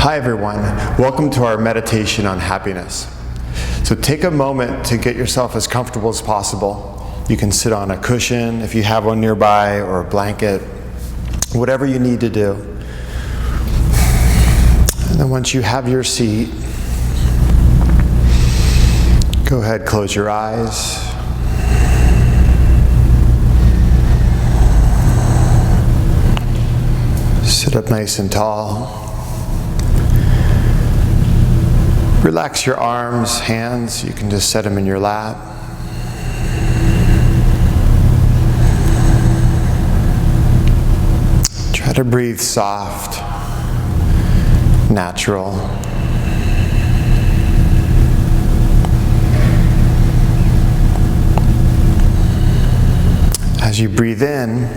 Hi everyone, welcome to our meditation on happiness. So take a moment to get yourself as comfortable as possible. You can sit on a cushion if you have one nearby, or a blanket, whatever you need to do. And then once you have your seat, go ahead, close your eyes. Sit up nice and tall. Relax your arms, hands. You can just set them in your lap. Try to breathe soft, natural. As you breathe in,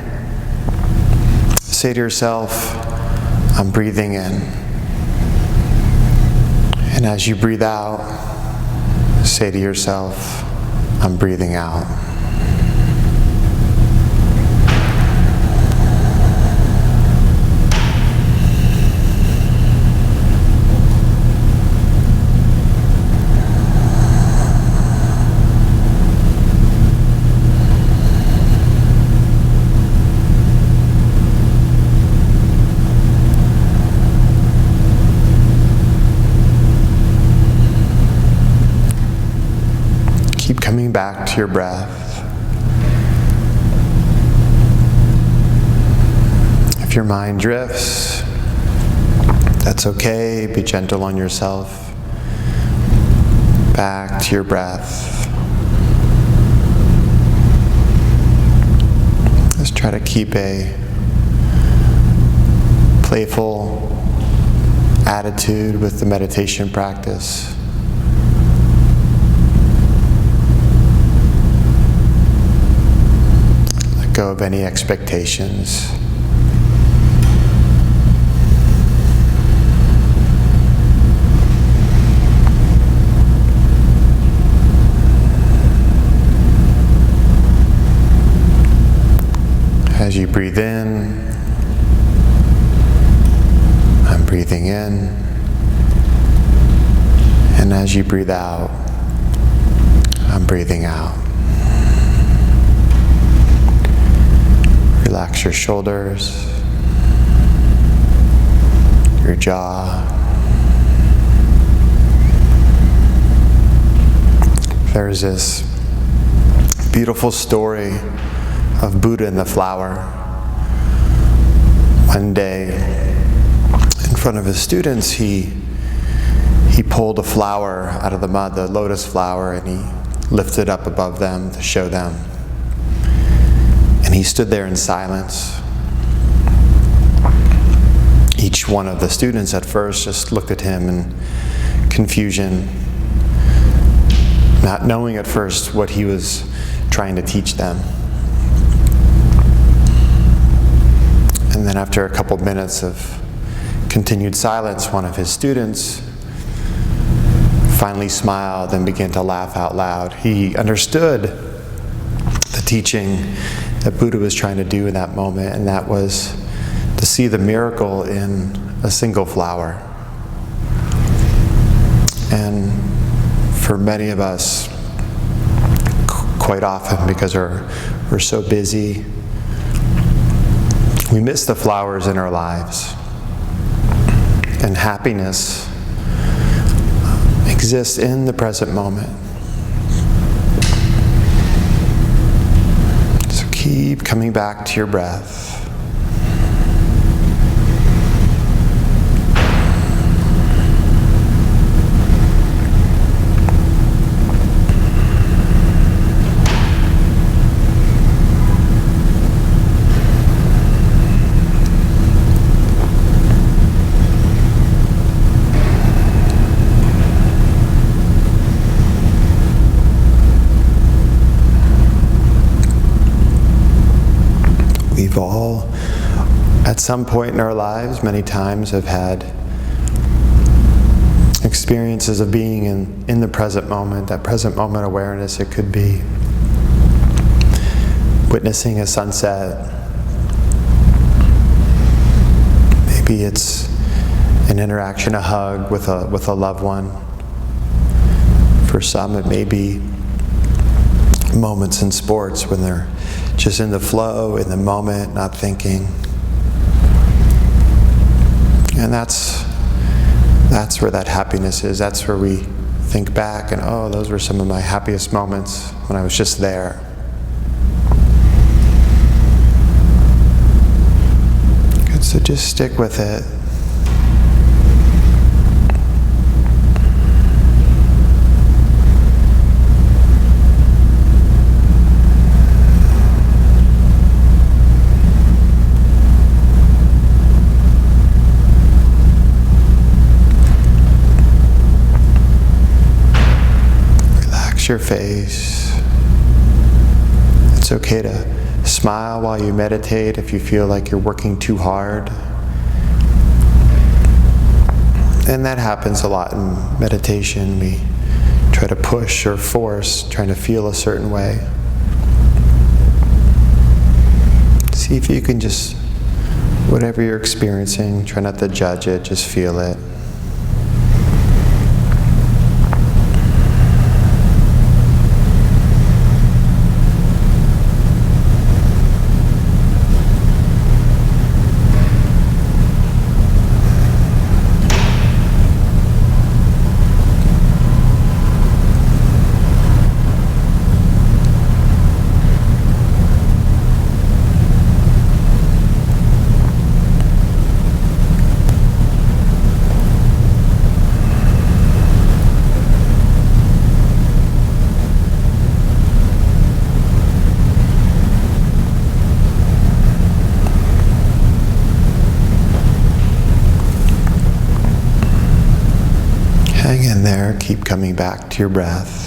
say to yourself, I'm breathing in. And as you breathe out, say to yourself, I'm breathing out. Keep coming back to your breath. If your mind drifts, that's okay. Be gentle on yourself. Back to your breath. Just try to keep a playful attitude with the meditation practice. Go of any expectations. As you breathe in, I'm breathing in. And as you breathe out, I'm breathing out. Relax your shoulders, your jaw. There's this beautiful story of Buddha and the flower. One day, in front of his students, he pulled a flower out of the mud, the lotus flower, and he lifted it up above them to show them. And he stood there in silence. Each one of the students at first just looked at him in confusion, not knowing at first what he was trying to teach them. And then after a couple minutes of continued silence, one of his students finally smiled and began to laugh out loud. He understood the teaching that Buddha was trying to do in that moment, and that was to see the miracle in a single flower. And for many of us, quite often, because we're so busy, we miss the flowers in our lives. And happiness exists in the present moment. Keep coming back to your breath. We've all, at some point in our lives, many times have had experiences of being in the present moment, that present moment awareness. It could be witnessing a sunset. Maybe it's an interaction, a hug with a loved one. For some, it may be moments in sports when they're just in the flow, in the moment, not thinking. And that's where that happiness is. That's where we think back and, oh, those were some of my happiest moments when I was just there. Good, so just stick with it. Your face. It's okay to smile while you meditate if you feel like you're working too hard. And that happens a lot in meditation. We try to push or force, trying to feel a certain way. See if you can just, whatever you're experiencing, try not to judge it, just feel it. Hang in there, keep coming back to your breath.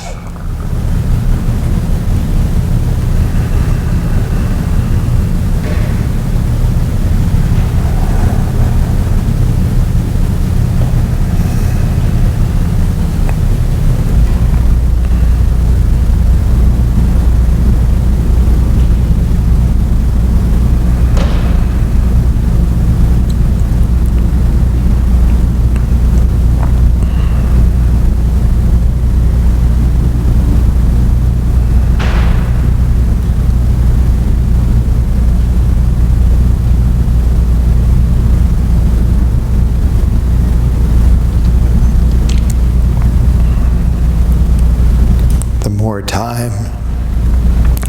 More time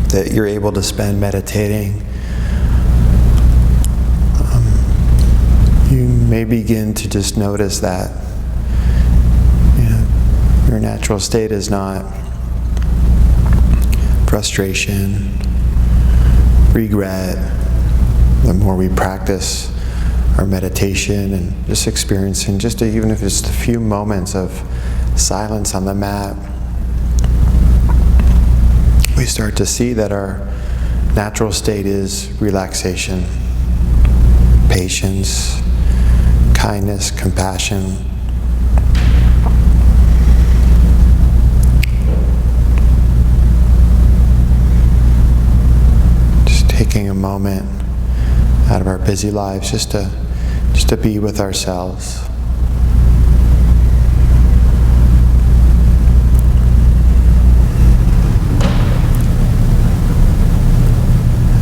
that you're able to spend meditating, you may begin to just notice that your natural state is not frustration, regret. The more we practice our meditation and just experiencing, even if it's a few moments of silence on the mat, we start to see that our natural state is relaxation, patience, kindness, compassion. Just taking a moment out of our busy lives just to be with ourselves.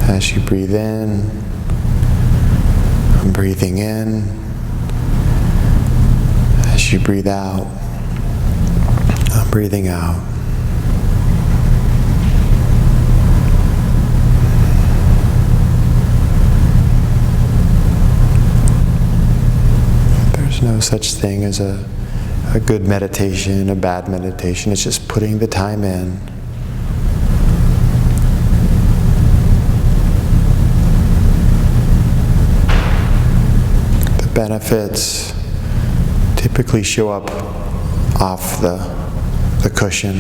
As you breathe in, I'm breathing in. As you breathe out, I'm breathing out. There's no such thing as a good meditation, a bad meditation. It's just putting the time in. Benefits typically show up off the cushion.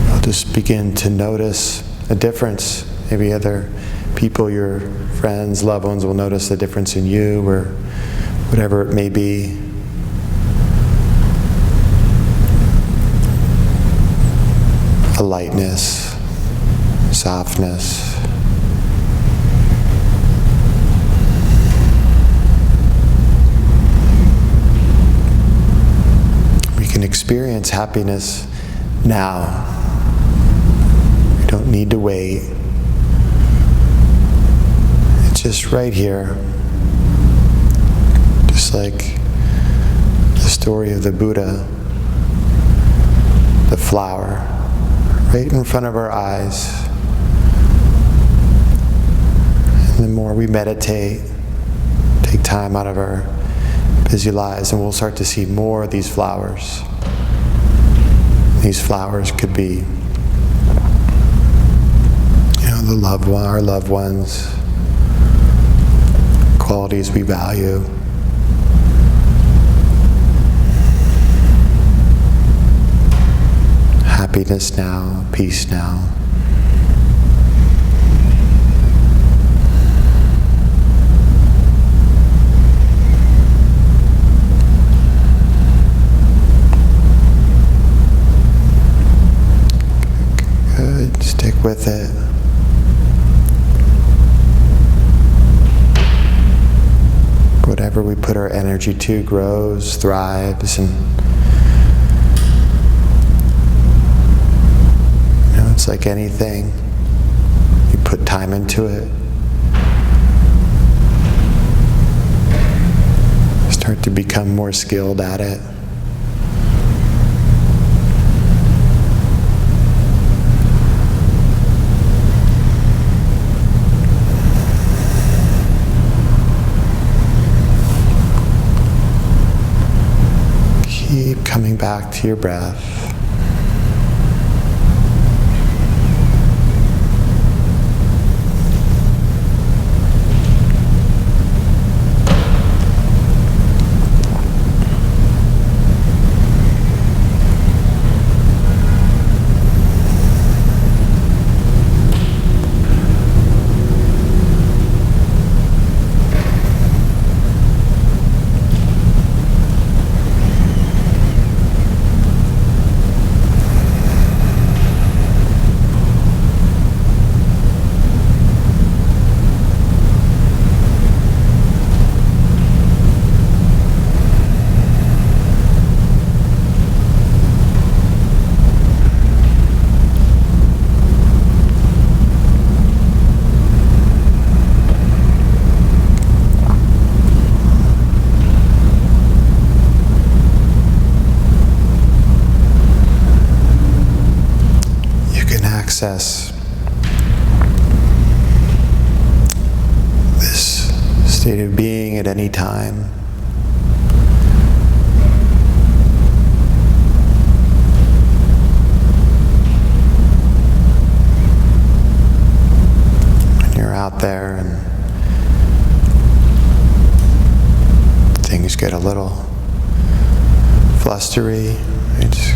You'll just begin to notice a difference. Maybe other people, your friends, loved ones, will notice the difference in you, or whatever it may be. A lightness, softness. experience happiness now. We don't need to wait. It's just right here. Just like the story of the Buddha, the flower, right in front of our eyes. And the more we meditate, take time out of our busy lives, and we'll start to see more of these flowers. These flowers could be, our loved ones, qualities we value. Happiness now, peace now. Good, stick with it. Whatever we put our energy to grows, thrives, and it's like anything. You put time into it, start to become more skilled at it. Keep coming back to your breath. Access this state of being at any time. When you're out there and things get a little flustery, just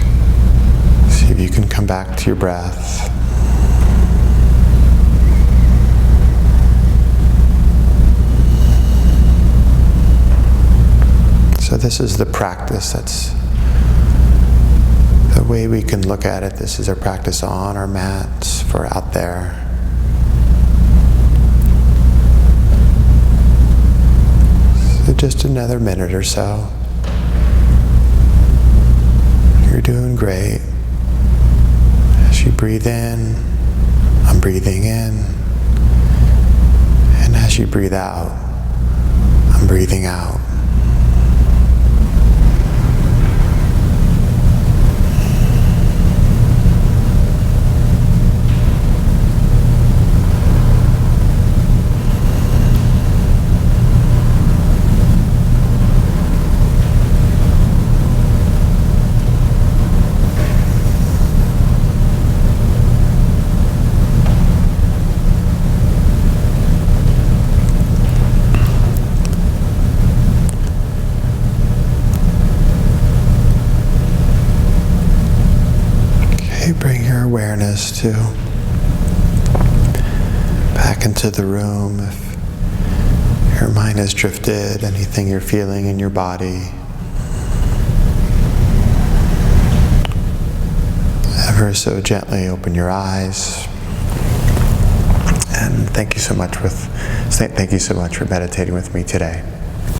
see if you can come back to your breath. So this is the practice. That's the way we can look at it. This is our practice on our mats for out there. So just another minute or so. You're doing great. As you breathe in, I'm breathing in. And as you breathe out, I'm breathing out. Bring your awareness to back into the room. If your mind has drifted, anything you're feeling in your body, ever so gently open your eyes. And thank you so much for meditating with me today.